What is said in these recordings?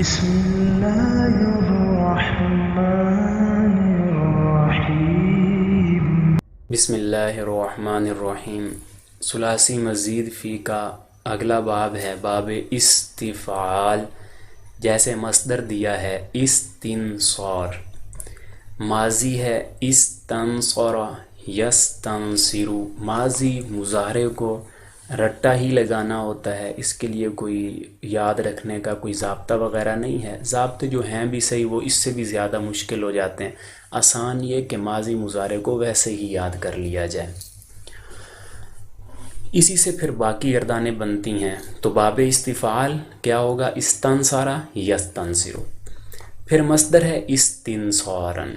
بسم الله الرحمن الرحیم۔ بسم اللہ الرحمن الرحیم۔ ثلاثی مزید فی کا اگلا باب ہے باب استفعال۔ جیسے مصدر دیا ہے استنصار، ماضی ہے استنصر یستنصر، ماضی مضارع کو رٹا ہی لگانا ہوتا ہے، اس کے لیے کوئی یاد رکھنے کا کوئی ضابطہ وغیرہ نہیں ہے۔ ضابطے جو ہیں بھی صحیح وہ اس سے بھی زیادہ مشکل ہو جاتے ہیں، آسان یہ کہ ماضی مضارع کو ویسے ہی یاد کر لیا جائے، اسی سے پھر باقی گردانیں بنتی ہیں۔ تو باب استفعال کیا ہوگا؟ استنصارا یستنصر، پھر مصدر ہے استنصارن۔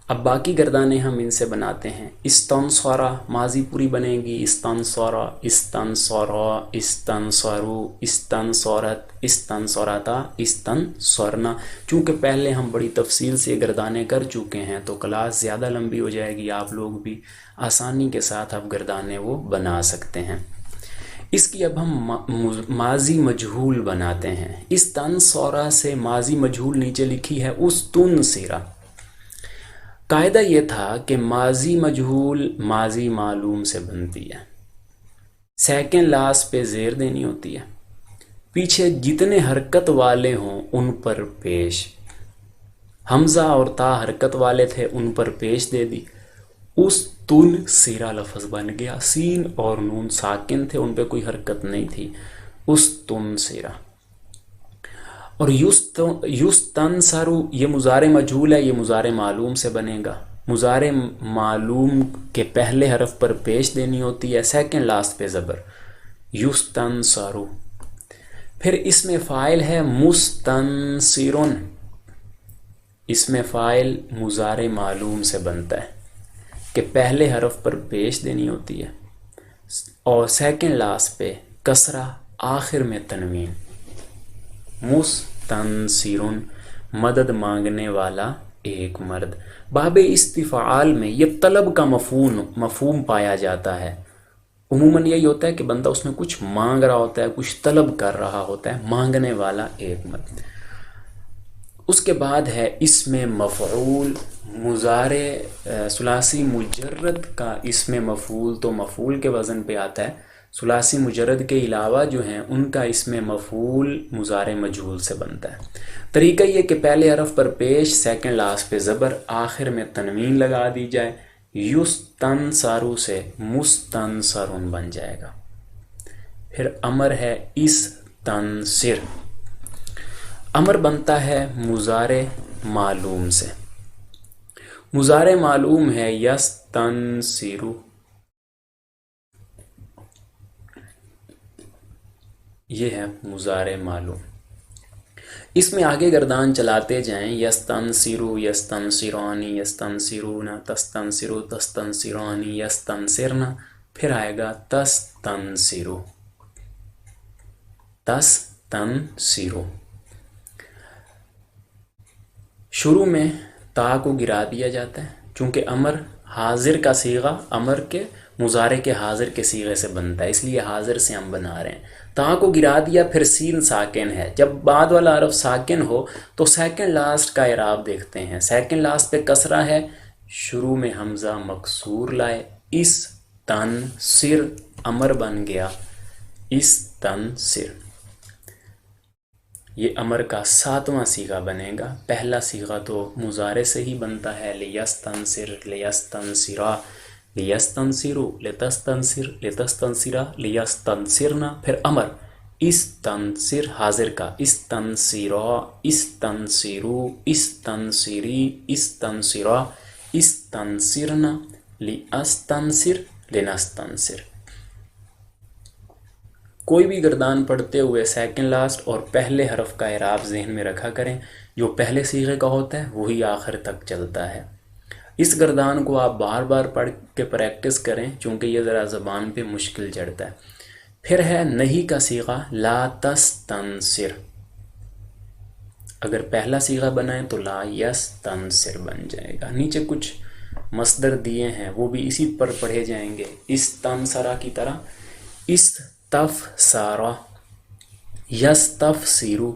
اب باقی گردانیں ہم ان سے بناتے ہیں۔ استنصارا ماضی پوری بنے گی، استنصارا، استنصارا، استنصارو، استنصارت، استنصارتا، استنصرنا۔ چونکہ پہلے ہم بڑی تفصیل سے گردانیں کر چکے ہیں تو کلاس زیادہ لمبی ہو جائے گی، آپ لوگ بھی آسانی کے ساتھ اب گردانیں وہ بنا سکتے ہیں۔ اس کی اب ہم ماضی مجہول بناتے ہیں۔ استنصارا سے ماضی مجہول نیچے لکھی ہے استنصرا۔ قاعدہ یہ تھا کہ ماضی مجہول ماضی معلوم سے بنتی ہے، سیکنڈ لاس پہ زیر دینی ہوتی ہے، پیچھے جتنے حرکت والے ہوں ان پر پیش، حمزہ اور تا حرکت والے تھے ان پر پیش دے دی، اس تن سیرا لفظ بن گیا، سین اور نون ساکن تھے ان پہ کوئی حرکت نہیں تھی، اس تن سیرا۔ اور یستنصر یہ مضارع مجہول ہے، یہ مضارع معلوم سے بنے گا، مضارع معلوم کے پہلے حرف پر پیش دینی ہوتی ہے، سیکنڈ لاسٹ پہ زبر، یستنصر۔ پھر اس میں فاعل ہے مستنصرن، اس میں فاعل مضارع معلوم سے بنتا ہے کہ پہلے حرف پر پیش دینی ہوتی ہے اور سیکنڈ لاسٹ پہ کسرہ، آخر میں تنوین۔ مستنصرن مدد مانگنے والا ایک مرد۔ باب استفعال میں یہ طلب کا مفہوم پایا جاتا ہے، عموماً یہی ہوتا ہے کہ بندہ اس میں کچھ مانگ رہا ہوتا ہے، کچھ طلب کر رہا ہوتا ہے، مانگنے والا ایک مرد۔ اس کے بعد ہے اسم مفعول، مضارع ثلاثی مجرد کا اسم مفعول تو مفعول کے وزن پہ آتا ہے، ثلاثی مجرد کے علاوہ جو ہیں ان کا اسم مفعول مضارع مجہول سے بنتا ہے۔ طریقہ یہ کہ پہلے حرف پر پیش، سیکنڈ لاسٹ پہ زبر، آخر میں تنوین لگا دی جائے، یستنصرو سے مستنصرن بن جائے گا۔ پھر امر ہے استنصر، امر بنتا ہے مضارع معلوم سے، مضارع معلوم ہے یستنصرو، یہ ہے مضارع معلوم۔ اس میں آگے گردان چلاتے جائیں، یستنصرو، یستنصرانی، یستنصرون، تستنصرو، تستنصرانی، یستنصرنا، پھر آئے گا تستنصرو، تستنصرو۔ شروع میں تا کو گرا دیا جاتا ہے چونکہ امر حاضر کا صیغہ امر کے مضارع کے حاضر کے صیغے سے بنتا ہے، اس لیے حاضر سے ہم بنا رہے ہیں۔ تا کو گرا دیا، پھر سین ساکن ہے، جب بعد والا حرف ساکن ہو تو سیکنڈ لاسٹ کا اعراب دیکھتے ہیں، سیکنڈ لاسٹ پہ کسرہ ہے، شروع میں حمزہ مکسور لائے، اس تن سر امر بن گیا اس تن سر۔ یہ امر کا ساتواں صیغہ بنے گا، پہلا صیغہ تو مضارع سے ہی بنتا ہے، لیستنصر، لیستنصرا، لیستنصرو، لتستنصر، لتستنصرا، لیستنصرنا، پھر امر استنصر حاضر کا، استنصرا، استنصرو، استنصری، استنصرا، استنصرنا، لیستنصر، لنستنصر۔ کوئی بھی گردان پڑھتے ہوئے سیکنڈ لاسٹ اور پہلے حرف کا اعراب ذہن میں رکھا کریں، جو پہلے صیغے کا ہوتا ہے وہی آخر تک چلتا ہے۔ اس گردان کو آپ بار بار پڑھ کے پریکٹس کریں چونکہ یہ ذرا زبان پہ مشکل چڑھتا ہے۔ پھر ہے نہیں کا صیغہ لا تستنصر، اگر پہلا صیغہ بنائیں تو لا یستنصر بن جائے گا۔ نیچے کچھ مصدر دیے ہیں وہ بھی اسی پر پڑھے جائیں گے، استنصرا کی طرح، استفسارا، یستفسرو،